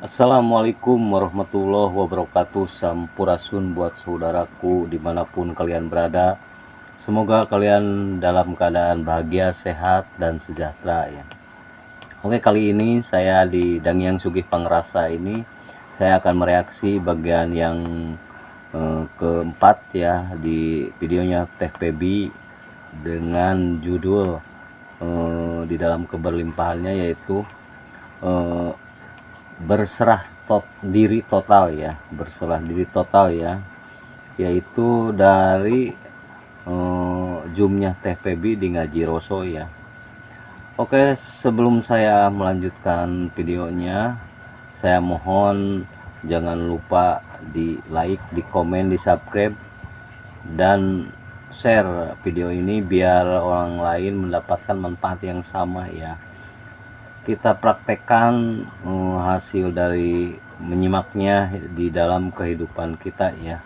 Assalamualaikum warahmatullahi wabarakatuh. Sampurasun buat saudaraku dimanapun kalian berada. Semoga kalian dalam keadaan bahagia, sehat, dan sejahtera ya. Oke, kali ini saya di Dangyang Sugih Pangrasa ini saya akan mereaksi bagian yang keempat ya di videonya Teh Febi dengan judul di dalam keberlimpahannya, yaitu eh, diri total ya, berserah diri total ya, yaitu dari Zoomnya Teh Febi di Ngaji Roso ya. Oke, sebelum saya melanjutkan videonya, saya mohon jangan lupa di like, di komen, di subscribe, dan share video ini biar orang lain mendapatkan manfaat yang sama ya. Kita praktekkan hasil dari menyimaknya di dalam kehidupan kita ya.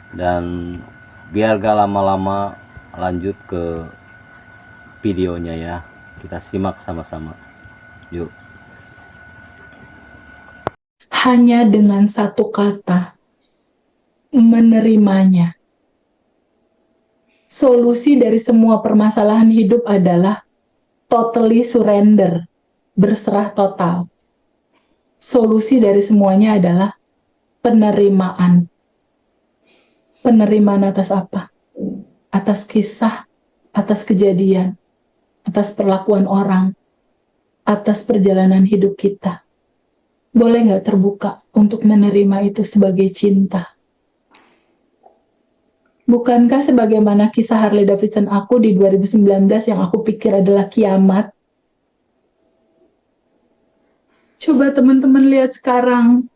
Dan biar gak lama-lama, lanjut ke videonya ya. Kita simak sama-sama. Yuk. Hanya dengan satu kata, menerimanya. Solusi dari semua permasalahan hidup adalah totally surrender, berserah total. Solusi dari semuanya adalah penerimaan. Penerimaan atas apa? Atas kisah, atas kejadian, atas perlakuan orang, atas perjalanan hidup kita. Boleh nggak terbuka untuk menerima itu sebagai cinta? Bukankah sebagaimana kisah Harley Davidson aku di 2019 yang aku pikir adalah kiamat? Coba teman-teman lihat sekarang.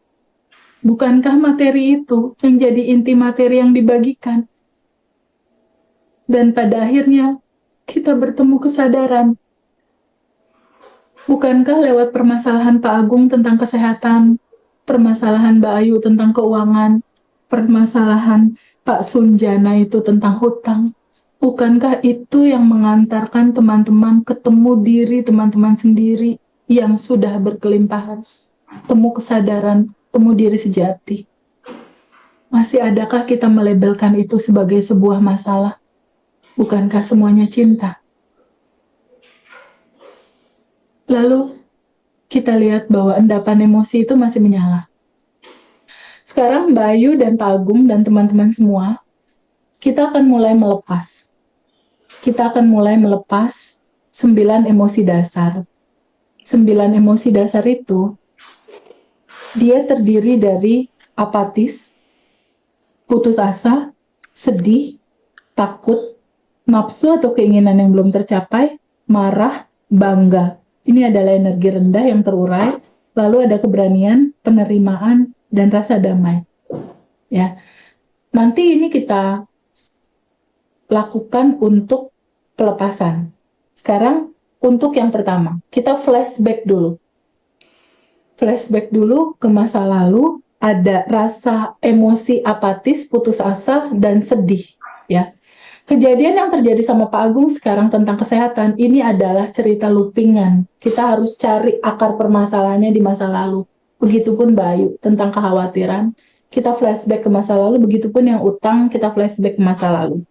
Bukankah materi itu yang jadi inti materi yang dibagikan? Dan pada akhirnya kita bertemu kesadaran. Bukankah lewat permasalahan Pak Agung tentang kesehatan, permasalahan Mbak Ayu tentang keuangan, permasalahan Pak Sunjana itu tentang hutang, bukankah itu yang mengantarkan teman-teman ketemu diri teman-teman sendiri yang sudah berkelimpahan, temu kesadaran, temu diri sejati? Masih adakah kita melabelkan itu sebagai sebuah masalah? Bukankah semuanya cinta? Lalu kita lihat bahwa endapan emosi itu masih menyala. Sekarang Mbak Ayu dan Pak Agung dan teman-teman semua, kita akan mulai melepas. Kita akan mulai melepas 9 emosi dasar. 9 emosi dasar itu, dia terdiri dari apatis, putus asa, sedih, takut, nafsu atau keinginan yang belum tercapai, marah, bangga. Ini adalah energi rendah yang terurai, lalu ada keberanian, penerimaan, dan rasa damai. Ya, nanti ini kita lakukan untuk pelepasan. Sekarang untuk yang pertama, kita flashback dulu. Flashback dulu ke masa lalu, ada rasa emosi apatis, putus asa, dan sedih. Ya, kejadian yang terjadi sama Pak Agung sekarang tentang kesehatan, ini adalah cerita loopingan. Kita harus cari akar permasalahannya di masa lalu. Begitupun Mbak Ayu, tentang kekhawatiran, kita flashback ke masa lalu, begitupun yang utang, kita flashback ke masa lalu.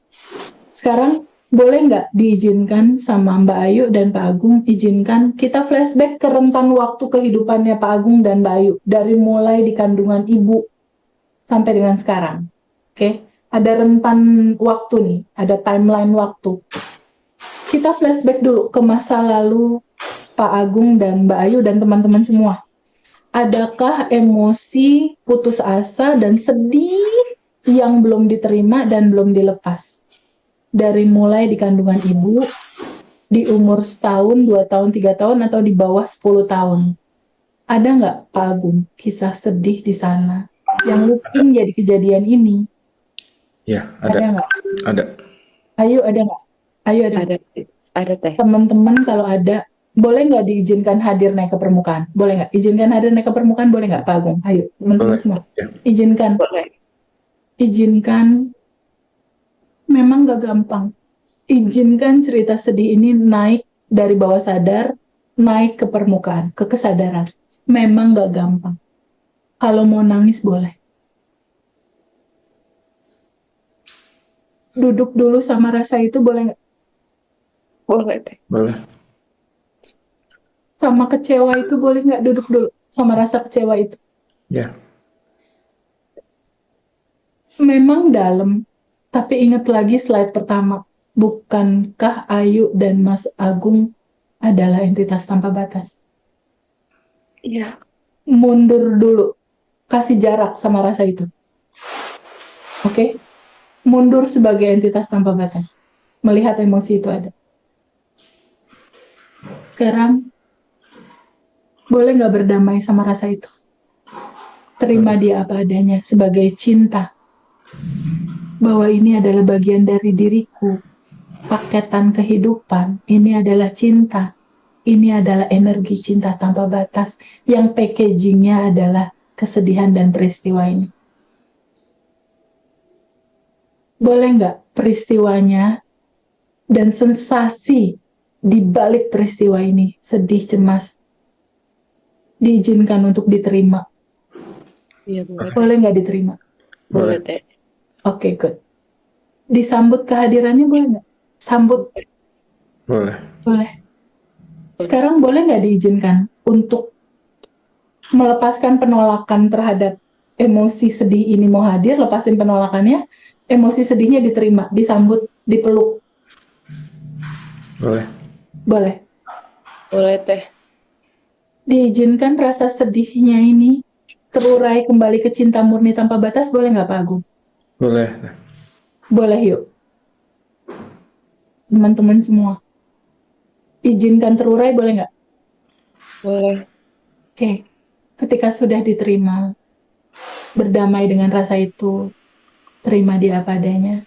Sekarang, boleh nggak diizinkan sama Mbak Ayu dan Pak Agung, izinkan kita flashback ke rentan waktu kehidupannya Pak Agung dan Mbak Ayu, dari mulai di kandungan ibu sampai dengan sekarang. Oke? Ada rentan waktu nih, ada timeline waktu. Kita flashback dulu ke masa lalu Pak Agung dan Mbak Ayu dan teman-teman semua. Adakah emosi putus asa dan sedih yang belum diterima dan belum dilepas? Dari mulai di kandungan ibu, di umur setahun, 2 tahun, 3 tahun, atau di bawah 10 tahun. Ada nggak Pak Agung kisah sedih di sana yang looping jadi kejadian ini? Ya, Ada ada. nggak? Ada. Ayo ada nggak? Ayo ada. Ada teh. Teman-teman kalau ada, boleh nggak diizinkan hadir naik ke permukaan? Boleh nggak? Izinkan hadir naik ke permukaan, boleh nggak Pak Agung? Ayo, teman-teman semua. Ya. Izinkan. Boleh. Izinkan. Memang nggak gampang. Izinkan cerita sedih ini naik dari bawah sadar, naik ke permukaan, ke kesadaran. Memang nggak gampang. Kalau mau nangis boleh. Duduk dulu sama rasa itu boleh nggak? Boleh teh. Boleh. Sama kecewa itu boleh nggak duduk dulu sama rasa kecewa itu? Ya. Memang dalam, tapi ingat lagi slide pertama. Bukankah Ayu dan Mas Agung adalah entitas tanpa batas? Iya. Mundur dulu, kasih jarak sama rasa itu. Oke? Mundur sebagai entitas tanpa batas. Melihat emosi itu ada. Sekarang, boleh nggak berdamai sama rasa itu? Terima dia apa adanya sebagai cinta. Bahwa ini adalah bagian dari diriku. Paketan kehidupan. Ini adalah cinta. Ini adalah energi cinta tanpa batas. Yang packagingnya adalah kesedihan dan peristiwa ini. Boleh nggak peristiwanya dan sensasi di balik peristiwa ini, sedih, cemas, diizinkan untuk diterima? Iya boleh teh. Boleh nggak diterima? Boleh teh. Oke, good. Disambut kehadirannya boleh nggak? Sambut, Boleh. boleh. Sekarang boleh nggak diizinkan untuk melepaskan penolakan terhadap emosi sedih ini mau hadir, lepasin penolakannya, emosi sedihnya diterima, disambut, dipeluk. Boleh. Boleh. Boleh teh. Diizinkan rasa sedihnya ini terurai kembali ke cinta murni tanpa batas, boleh nggak Pak Agung? Boleh. Boleh yuk. Teman-teman semua. Izinkan terurai, boleh nggak? Boleh. Oke. Ketika sudah diterima, berdamai dengan rasa itu, terima dia apa adanya.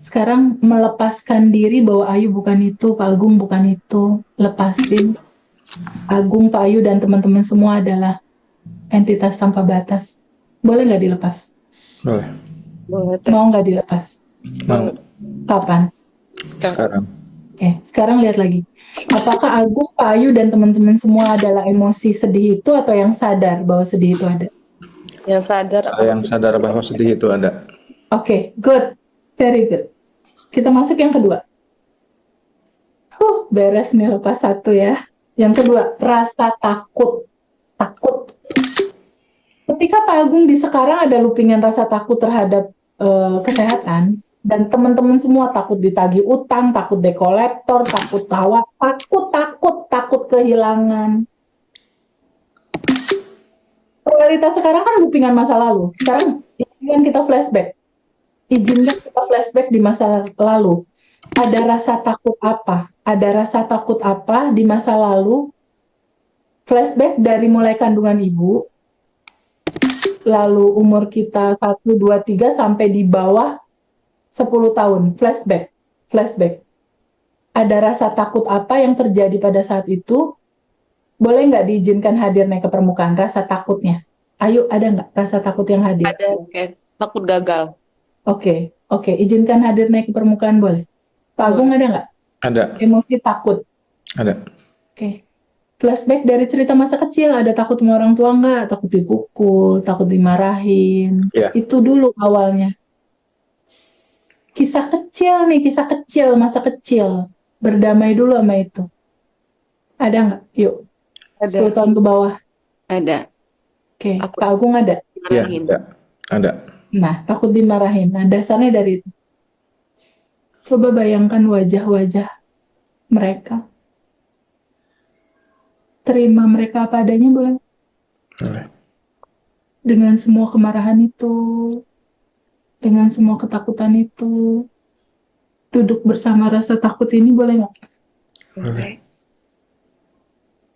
Sekarang melepaskan diri bahwa Ayu bukan itu, Pak Agung bukan itu. Lepasin. Agung, Pak Ayu, dan teman-teman semua adalah entitas tanpa batas. Boleh nggak dilepas? Boleh. Boleh teh. Mau nggak dilepas? Mau. Kapan? Sekarang. Oke, sekarang lihat lagi. Apakah Agung, Pak Ayu, dan teman-teman semua adalah emosi sedih itu atau yang sadar bahwa sedih itu ada? Yang sadar Ada yang sadar bahwa sedih itu ada. Oke, good. Very good. Kita masuk yang kedua. Beres nih lepas satu ya. Yang kedua, rasa takut. Takut. Ketika Pak Agung di sekarang ada loopingan rasa takut terhadap kesehatan, dan teman-teman semua takut ditagih utang, takut dekolektor, takut tawa, takut kehilangan. Realitas sekarang kan loopingan masa lalu. Sekarang izinkan kita flashback. Izinkan kita flashback di masa lalu. Ada rasa takut apa? Ada rasa takut apa di masa lalu? Flashback dari mulai kandungan ibu, lalu umur kita 1, 2, 3 sampai di bawah 10 tahun. Flashback. Flashback. Ada rasa takut apa yang terjadi pada saat itu? Boleh nggak diizinkan hadir naik ke permukaan? Rasa takutnya. Ayo, ada nggak rasa takut yang hadir? ada kayak takut gagal. Oke. Izinkan hadir naik ke permukaan, boleh? Pak Agung ada nggak? Ada. Emosi takut. Ada. Oke. Flashback dari cerita masa kecil, ada takut sama orang tua nggak? Takut dipukul, takut dimarahin. Iya. Itu dulu awalnya. Kisah kecil, masa kecil. Berdamai dulu sama itu. Ada nggak? Yuk, 10 Ada. tahun ke bawah. Ada. Oke, Aku Pak Agung ada? Iya. marahin. Ada. Nah, takut dimarahin. Nah, dasarnya dari itu. Coba bayangkan wajah-wajah mereka. Terima mereka apa adanya, boleh? Boleh. Dengan semua kemarahan itu, dengan semua ketakutan itu, duduk bersama rasa takut ini, boleh nggak? Boleh.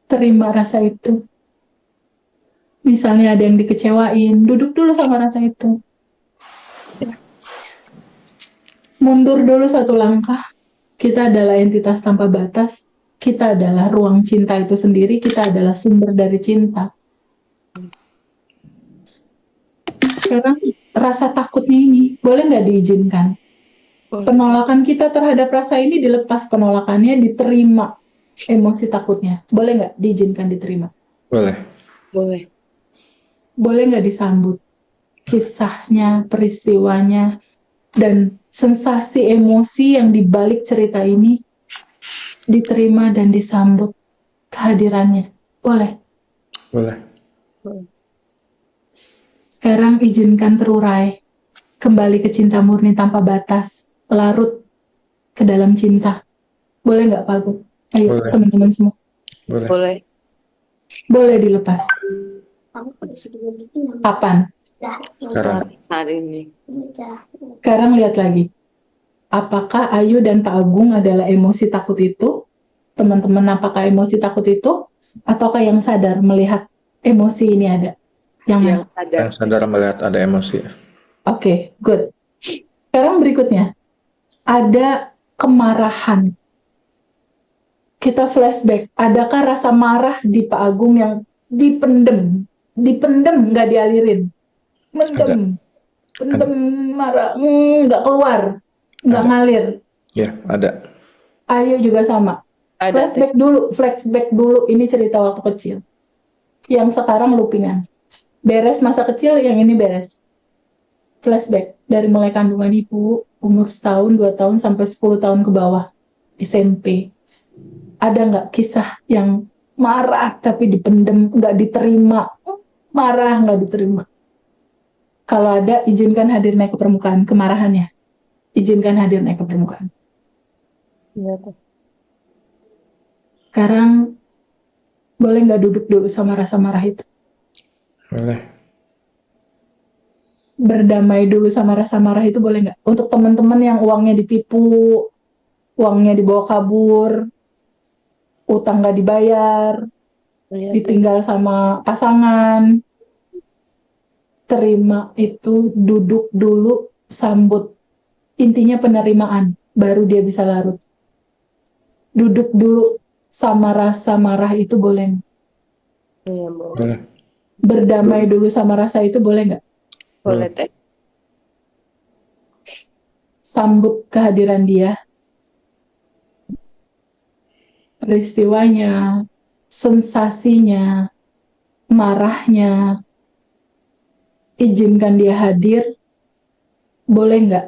Terima rasa itu. Misalnya ada yang dikecewain, duduk dulu sama rasa itu. Mundur dulu satu langkah. Kita adalah entitas tanpa batas. Kita adalah ruang cinta itu sendiri. Kita adalah sumber dari cinta. Sekarang rasa takutnya ini boleh nggak diizinkan? Boleh. Penolakan kita terhadap rasa ini dilepas penolakannya, diterima emosi takutnya. Boleh nggak diizinkan diterima? Boleh. Boleh. boleh nggak disambut kisahnya, peristiwanya, dan sensasi emosi yang dibalik cerita ini diterima dan disambut kehadirannya. Boleh. Boleh. Sekarang izinkan terurai kembali ke cinta murni tanpa batas, larut ke dalam cinta. Boleh nggak Pak Agung? Ayo Boleh. teman-teman semua. Boleh. Boleh. Boleh dilepas. Kapan? Sekarang. Saat ini. Sekarang lihat lagi. Apakah Ayu dan Pak Agung adalah emosi takut itu? Teman-teman, apakah emosi takut itu? Ataukah yang sadar melihat emosi ini ada? Yang mana? Yang sadar. Yang sadar melihat ada emosi. Oke, good. Sekarang berikutnya. Ada kemarahan. Kita flashback. Adakah rasa marah di Pak Agung yang dipendem? Dipendem, nggak dialirin. Mendem. Pendem marah. Nggak keluar. Nggak Ada. ngalir. Ya, ada. Ayo juga sama. Ada teh. Flashback dulu. Ini cerita waktu kecil. Yang sekarang loopingan. Beres masa kecil, yang ini beres. Flashback. Dari mulai kandungan ibu, umur setahun, 2 tahun, sampai 10 tahun ke bawah. SMP. Ada nggak kisah yang marah tapi dipendem, nggak diterima? Marah, nggak diterima. Kalau ada, izinkan hadir naik ke permukaan. Kemarahannya. Izinkan hadir naik ke permukaan. Iya teh. Sekarang, boleh nggak duduk dulu sama rasa marah itu? Boleh. Berdamai dulu sama rasa marah itu boleh nggak? Untuk teman-teman yang uangnya ditipu, uangnya dibawa kabur, utang nggak dibayar, Iya teh. ditinggal sama pasangan, terima itu, duduk dulu, sambut. Intinya penerimaan, baru dia bisa larut. Duduk dulu sama rasa marah itu boleh nggak? Iya boleh. Boleh. Berdamai dulu sama rasa itu boleh nggak? Boleh teh. Sambut kehadiran dia, peristiwanya, sensasinya, marahnya, izinkan dia hadir, boleh nggak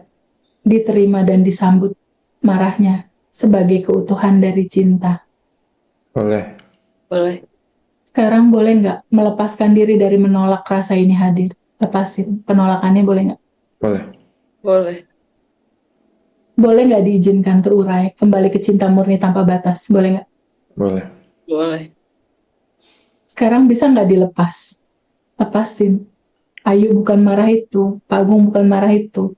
diterima dan disambut marahnya sebagai keutuhan dari cinta. Boleh. Boleh. Sekarang boleh nggak melepaskan diri dari menolak rasa ini hadir? Lepasin penolakannya, boleh nggak? Boleh. Boleh. Boleh nggak diizinkan terurai kembali ke cinta murni tanpa batas? Boleh nggak? Boleh. Boleh. Sekarang bisa nggak dilepas? Lepasin. Ayu bukan marah itu, Pak Agung bukan marah itu.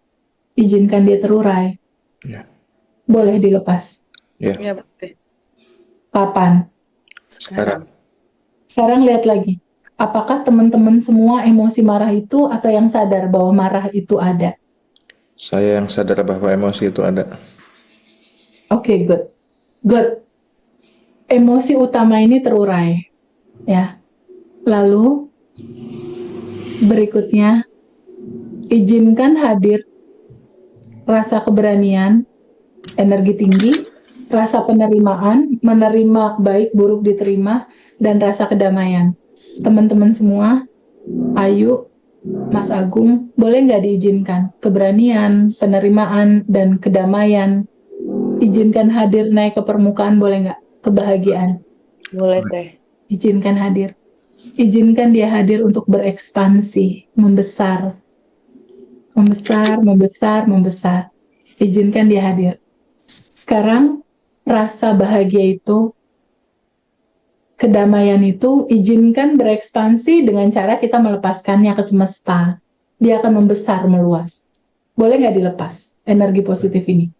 Izinkan dia terurai. Ya. Boleh dilepas. Ya. Iya boleh. Kapan? Sekarang. Sekarang lihat lagi. Apakah teman-teman semua emosi marah itu atau yang sadar bahwa marah itu ada? Saya yang sadar bahwa emosi itu ada. Oke, good. Good. Emosi utama ini terurai. Ya. Lalu, berikutnya, izinkan hadir rasa keberanian, energi tinggi, rasa penerimaan, menerima baik buruk diterima, dan rasa kedamaian. Teman-teman semua, Ayu, Mas Agung, boleh nggak diizinkan? Keberanian, penerimaan, dan kedamaian. Izinkan hadir naik ke permukaan, boleh nggak? Kebahagiaan. Boleh teh. Izinkan hadir. Izinkan dia hadir untuk berekspansi, membesar. Membesar, membesar, membesar. Izinkan dia hadir. Sekarang, rasa bahagia itu, kedamaian itu, izinkan berekspansi dengan cara kita melepaskannya ke semesta. Dia akan membesar, meluas. Boleh nggak dilepas energi positif ini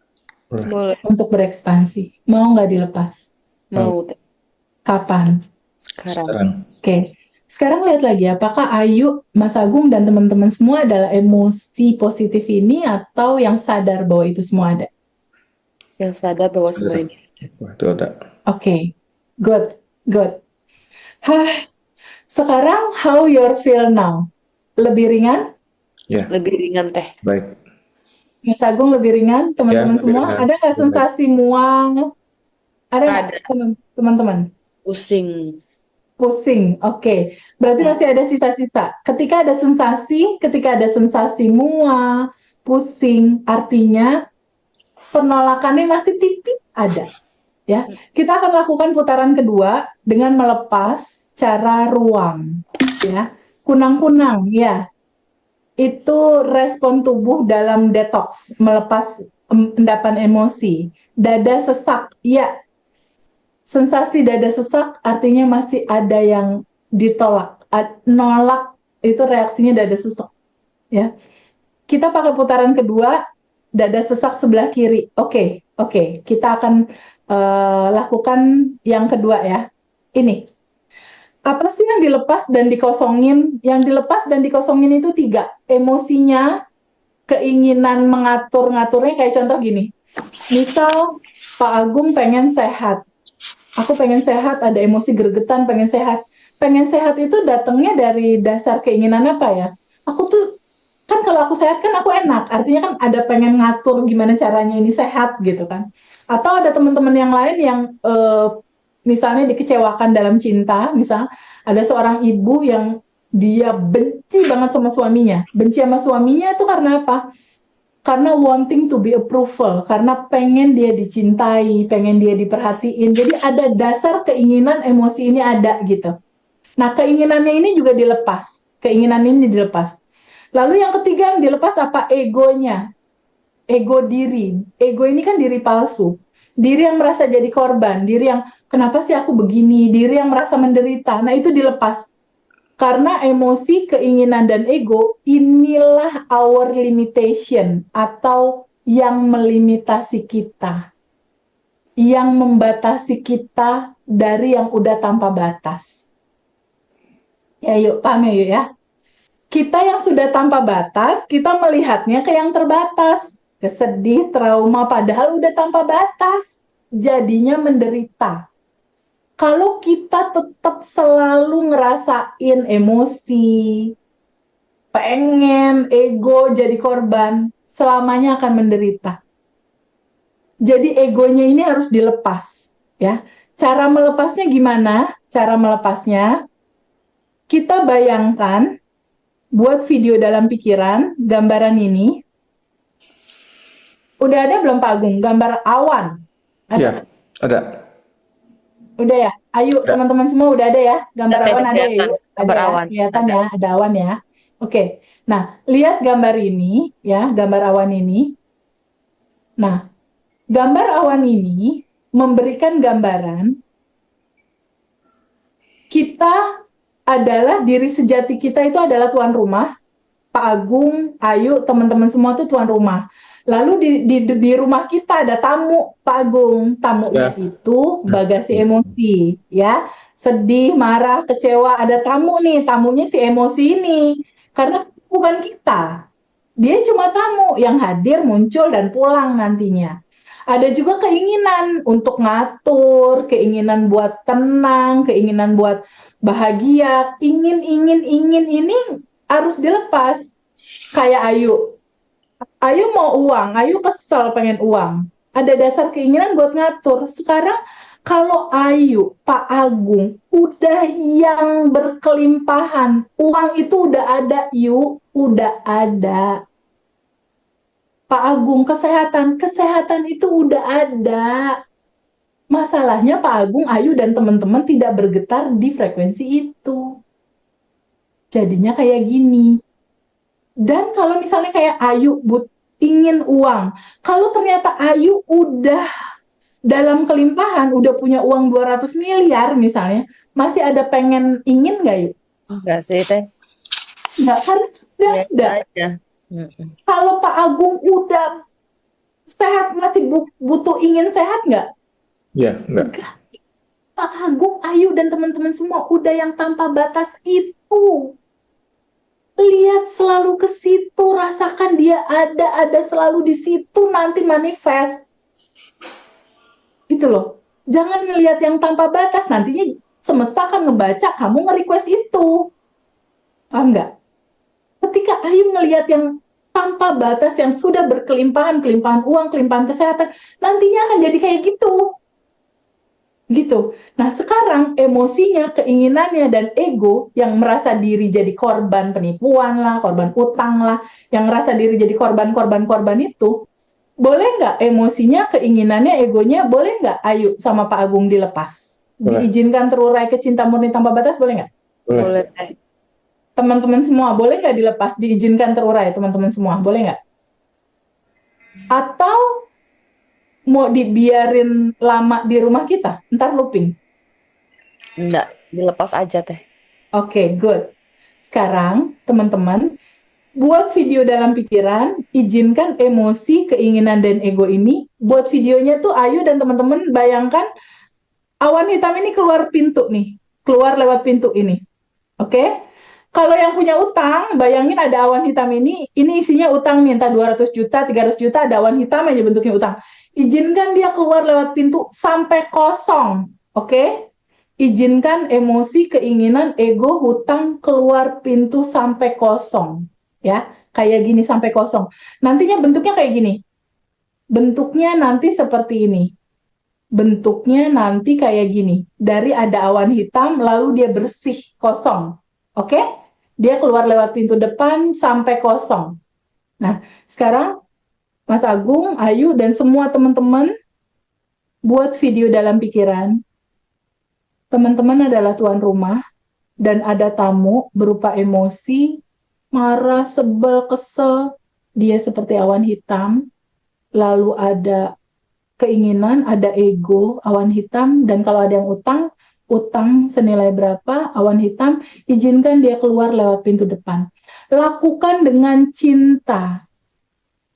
Boleh. Boleh. untuk berekspansi? Mau nggak dilepas? Mau teh. Kapan? Sekarang. Sekarang. Oke. Sekarang lihat lagi, apakah Ayu, Mas Agung, dan teman-teman semua adalah emosi positif ini atau yang sadar bahwa itu semua ada? Yang sadar bahwa semua ini ada. Wah, itu ada. Oke. Good. Good. Hah. Sekarang, how you feel now? Lebih ringan? Ya. Lebih ringan teh. Baik. Mas Agung lebih ringan? Teman-teman Ya, lebih semua? ringan. Ada nggak Lebih sensasi mual? Ada nggak Ada. teman-teman? Pusing. Pusing, oke. Berarti Hmm. masih ada sisa-sisa. Ketika ada sensasi mual, pusing, artinya penolakannya masih tipis ada. Ya, kita akan lakukan putaran kedua dengan melepas cara ruang. Ya, kunang-kunang, ya. Itu respon tubuh dalam detox, melepas endapan emosi. Dada sesak, ya. Sensasi dada sesak artinya masih ada yang ditolak. Nolak itu reaksinya dada sesak, ya. Kita pakai putaran kedua, dada sesak sebelah kiri. Oke. Kita akan lakukan yang kedua ya. Ini, apa sih yang dilepas dan dikosongin? Yang dilepas dan dikosongin itu 3. Emosinya, keinginan mengatur-ngaturnya kayak contoh gini. Misal Pak Agung pengen sehat. Aku pengen sehat, ada emosi gregetan, pengen sehat. Pengen sehat itu datangnya dari dasar keinginan apa ya? Aku tuh, kan kalau aku sehat kan aku enak. Artinya kan ada pengen ngatur gimana caranya ini sehat gitu kan. Atau ada teman-teman yang lain yang misalnya dikecewakan dalam cinta, misal ada seorang ibu yang dia benci banget sama suaminya. Benci sama suaminya itu karena apa? Karena wanting to be approval, karena pengen dia dicintai, pengen dia diperhatiin. Jadi ada dasar keinginan emosi ini ada gitu. Nah, keinginannya ini juga dilepas. Keinginan ini dilepas. Lalu yang ketiga yang dilepas apa? Egonya. Ego diri. Ego ini kan diri palsu. Diri yang merasa jadi korban, diri yang kenapa sih aku begini, diri yang merasa menderita. Nah, itu dilepas. Karena emosi, keinginan, dan ego, inilah our limitation atau yang melimitasi kita. Yang membatasi kita dari yang udah tanpa batas. Ya yuk, paham ya yuk ya? Kita yang sudah tanpa batas, kita melihatnya ke yang terbatas. Kesedih, trauma, padahal udah tanpa batas. Jadinya menderita. Kalau kita tetap selalu ngerasain emosi, pengen, ego jadi korban, selamanya akan menderita. Jadi egonya ini harus dilepas, ya. Cara melepasnya gimana? Cara melepasnya, kita bayangkan, buat video dalam pikiran, gambaran ini. Udah ada belum Pak Agung? Gambar awan. Ada? Ya, ada. Udah ya? Ayo Ada. teman-teman semua udah ada ya? Gambar Ada awan ada ya? kelihatan. Yuk? Ada Gambar ya? awan. Kelihatan Ada. ya? Ada awan ya? Oke. Nah, lihat gambar ini ya, gambar awan ini. Nah, gambar awan ini memberikan gambaran kita adalah diri sejati kita itu adalah tuan rumah. Pak Agung, Ayu, teman-teman semua tuh tuan rumah. Lalu di rumah kita ada tamu, Pak Agung. Tamunya Ya. itu bagasi emosi, ya. Sedih, marah, kecewa, ada tamu nih, tamunya si emosi ini. Karena bukan kita. Dia cuma tamu yang hadir, muncul, dan pulang nantinya. Ada juga keinginan untuk ngatur, keinginan buat tenang, keinginan buat bahagia, ingin ini harus dilepas. Kayak Ayu mau uang, Ayu kesel pengen uang. Ada dasar keinginan buat ngatur. Sekarang kalau Ayu, Pak Agung, udah yang berkelimpahan, uang itu udah ada, udah ada. Pak Agung, kesehatan itu udah ada. Masalahnya Pak Agung, Ayu, dan teman-teman tidak bergetar di frekuensi itu. Jadinya kayak gini. Dan kalau misalnya kayak Ayu ingin uang, kalau ternyata Ayu udah dalam kelimpahan, udah punya uang 200 miliar misalnya, masih ada pengen ingin nggak Yuk? Enggak sih, Teh. Nggak, karena sudah Biasa ada. aja. Mm-mm. Kalau Pak Agung udah sehat, masih butuh ingin sehat nggak? Ya, enggak. Enggak. Pak Agung, Ayu, dan teman-teman semua udah yang tanpa batas itu. Lihat selalu ke situ, rasakan dia ada selalu di situ, nanti manifest. Gitu loh. Jangan ngelihat yang tanpa batas, nantinya semesta akan ngebaca kamu nge-request itu. Paham nggak? Ketika Ayu ngelihat yang tanpa batas, yang sudah berkelimpahan, kelimpahan uang, kelimpahan kesehatan, nantinya akan jadi kayak gitu. Gitu. Nah, sekarang emosinya, keinginannya, dan ego yang merasa diri jadi korban penipuan lah, korban utang lah, yang merasa diri jadi korban-korban itu, boleh nggak emosinya, keinginannya, egonya, boleh nggak Ayu sama Pak Agung dilepas? Boleh. Diizinkan terurai ke cinta murni tanpa batas, boleh nggak? Boleh. Boleh teh. Teman-teman semua, boleh nggak dilepas, diizinkan terurai, teman-teman semua, boleh nggak? Atau mau dibiarin lama di rumah kita, ntar looping? Enggak, dilepas aja teh. Oke, good. Sekarang, teman-teman, buat video dalam pikiran, izinkan emosi, keinginan, dan ego ini. Buat videonya tuh Ayu dan teman-teman bayangkan awan hitam ini keluar pintu nih. Keluar lewat pintu ini. Oke? Kalau yang punya utang, bayangin ada awan hitam ini isinya utang nih, entah 200 juta, 300 juta, ada awan hitam aja bentuknya utang. Izinkan dia keluar lewat pintu sampai kosong. Oke? Izinkan emosi, keinginan, ego, hutang keluar pintu sampai kosong. Ya, kayak gini sampai kosong. Nantinya bentuknya kayak gini. Bentuknya nanti seperti ini. Bentuknya nanti kayak gini. Dari ada awan hitam, lalu dia bersih, kosong. Oke? Dia keluar lewat pintu depan sampai kosong. Nah, sekarang Mas Agung, Ayu, dan semua teman-teman buat video dalam pikiran. Teman-teman adalah tuan rumah dan ada tamu berupa emosi, marah, sebel, kesel. Dia seperti awan hitam. Lalu ada keinginan, ada ego, awan hitam. Dan kalau ada yang utang, utang senilai berapa, awan hitam, izinkan dia keluar lewat pintu depan. Lakukan dengan cinta.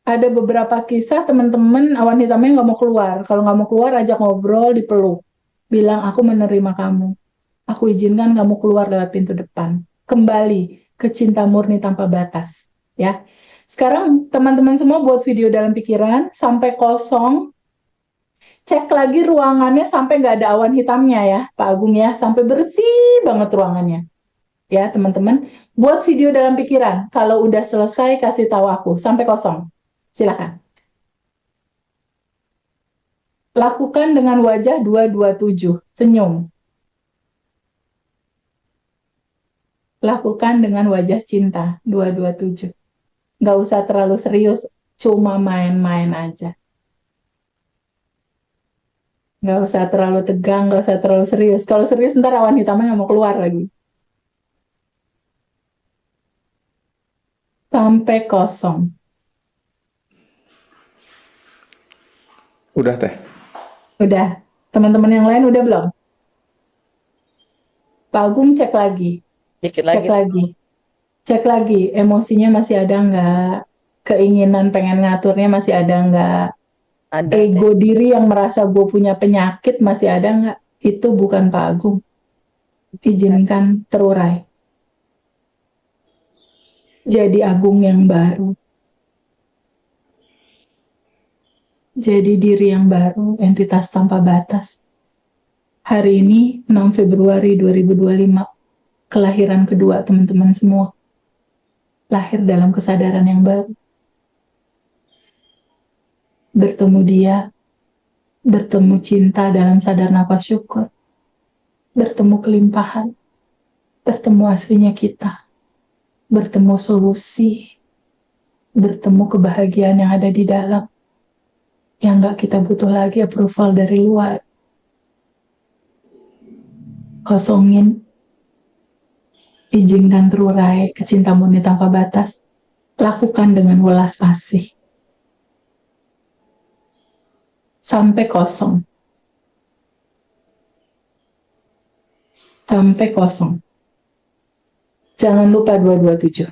Ada beberapa kisah teman-teman awan hitamnya nggak mau keluar. Kalau nggak mau keluar, ajak ngobrol, dipeluk. Bilang, aku menerima kamu. Aku izinkan kamu keluar lewat pintu depan. Kembali ke cinta murni tanpa batas. Ya. Sekarang teman-teman semua buat video dalam pikiran sampai kosong. Cek lagi ruangannya sampai nggak ada awan hitamnya ya, Pak Agung ya. Sampai bersih banget ruangannya. Ya, teman-teman. Buat video dalam pikiran. Kalau udah selesai, kasih tahu aku. Sampai kosong. Silakan. Lakukan dengan wajah 227. Senyum. Lakukan dengan wajah cinta 227. Nggak usah terlalu serius, cuma main-main aja. Nggak usah terlalu tegang, nggak usah terlalu serius. Kalau serius ntar awan hitamnya nggak mau keluar lagi. Sampai kosong. Udah teh. Udah. Teman-teman yang lain udah belum? Pak Agung cek lagi. Dikit Cek lagi. lagi. Cek lagi. Emosinya masih ada nggak? Keinginan pengen ngaturnya masih ada nggak? Ada teh. Ego diri yang merasa gue punya penyakit masih ada nggak? Itu bukan Pak Agung. Izinkan terurai. Jadi Agung yang baru. Jadi diri yang baru, entitas tanpa batas. Hari ini 6 Februari 2025, kelahiran kedua teman-teman semua. Lahir dalam kesadaran yang baru. Bertemu dia, bertemu cinta dalam sadar nafas syukur. Bertemu kelimpahan, bertemu aslinya kita. Bertemu solusi, bertemu kebahagiaan yang ada di dalam. Yang gak kita butuh lagi approval dari luar. Kosongin, izinkan terurai ke cinta murni tanpa batas. Lakukan dengan welas asih. Sampai kosong. Sampai kosong. Jangan lupa 227.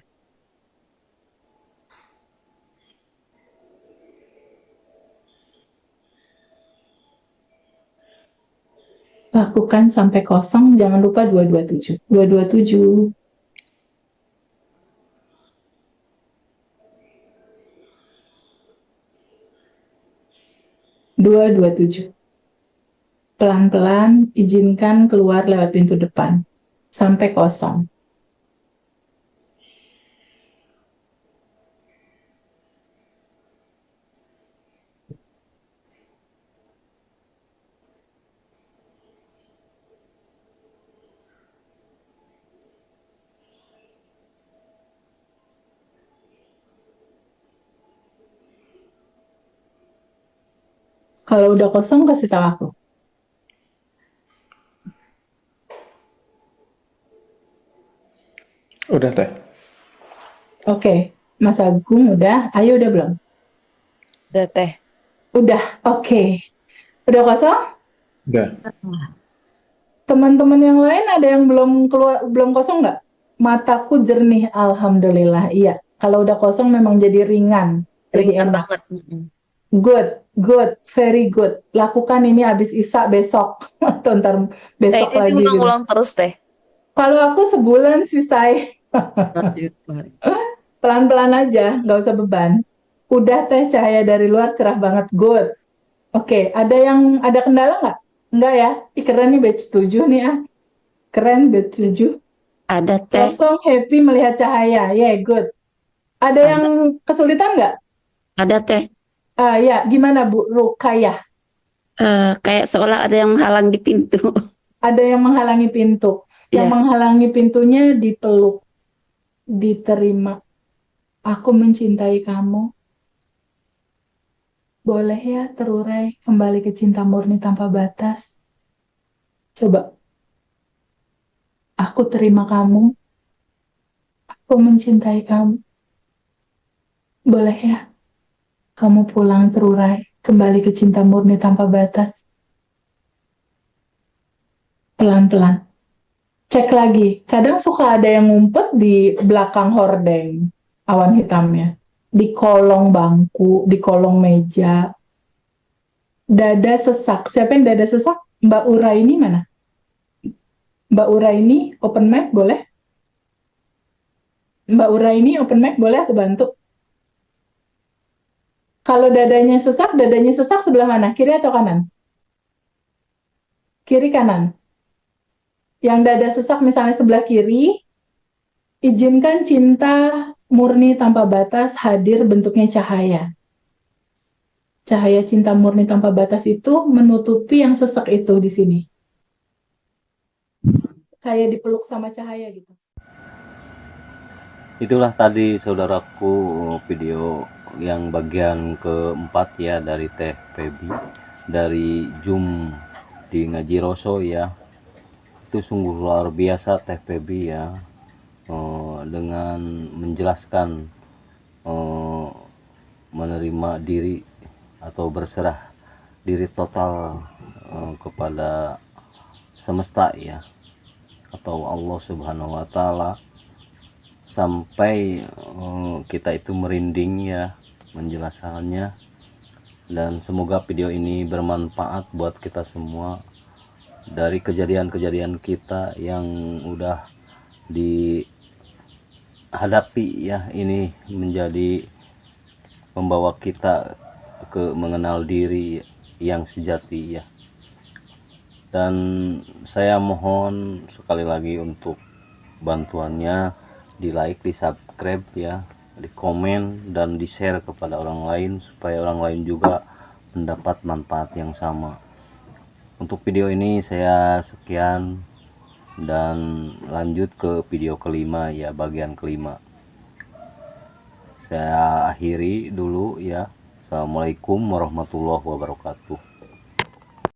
Lakukan sampai kosong, jangan lupa 227. 227. 227. Pelan-pelan izinkan keluar lewat pintu depan. Sampai kosong. Kalau udah kosong kasih tahu aku. Udah teh. Oke, Mas Agung udah. Ayo udah belum? Udah teh. Udah. Oke. Udah kosong? Udah. Teman-teman yang lain ada yang belum keluar, belum kosong nggak? Mataku jernih, alhamdulillah. Iya. Kalau udah kosong memang jadi ringan, jadi Ringan enak. banget. Mm-mm. Good, good, very good. Lakukan ini habis Isya besok atau ntar Teh besok ini lagi gitu. diulang-ulang terus teh. Kalau aku sebulan sih, say. Lanjut. Mari. Pelan-pelan aja, nggak usah beban. Udah teh, cahaya dari luar cerah banget, good. Oke, ada kendala nggak? Nggak ya? Ih, keren nih batch 7 nih ah. Keren batch 7. Ada teh, Kosong happy melihat cahaya. Yeah, good. Ada yang ada, kesulitan nggak? ada teh. Ya, gimana Bu Rukayah? Kayak seolah ada yang menghalang di pintu. Ada yang menghalangi pintu. Yang Ya, menghalangi pintunya dipeluk, diterima. Aku mencintai kamu. Boleh ya terurai kembali ke cinta murni tanpa batas. Coba, aku terima kamu. Aku mencintai kamu. Boleh ya kamu pulang terurai kembali ke cinta murni tanpa batas. Pelan-pelan. Cek lagi. Kadang suka ada yang ngumpet di belakang hordeng awan hitamnya. Di kolong bangku, di kolong meja. Dada sesak. Siapa yang dada sesak? Mbak Ura ini mana? Mbak Ura ini open mic boleh? Mbak Ura ini open mic boleh aku bantu? Kalau dadanya sesak sebelah mana? Kiri atau kanan? Kiri kanan. Yang dada sesak misalnya sebelah kiri, izinkan cinta murni tanpa batas hadir bentuknya cahaya. Cahaya cinta murni tanpa batas itu menutupi yang sesak itu di sini. Kayak dipeluk sama cahaya gitu. Itulah tadi saudaraku video yang bagian keempat ya dari Teh Febi dari Zoom di Ngaji Roso ya. Itu sungguh luar biasa Teh Febi ya, dengan menjelaskan menerima diri atau berserah diri total kepada semesta ya, atau Allah Subhanahu wa taala, sampai kita itu merinding ya menjelaskannya. Dan semoga video ini bermanfaat buat kita semua dari kejadian-kejadian kita yang udah dihadapi ya. Ini menjadi membawa kita ke mengenal diri yang sejati ya. Dan saya mohon sekali lagi untuk bantuannya, di like, di subscribe ya, di komen dan di share kepada orang lain supaya orang lain juga mendapat manfaat yang sama. Untuk video ini saya sekian dan lanjut ke video kelima ya, bagian kelima. Saya akhiri dulu ya. Assalamualaikum warahmatullahi wabarakatuh.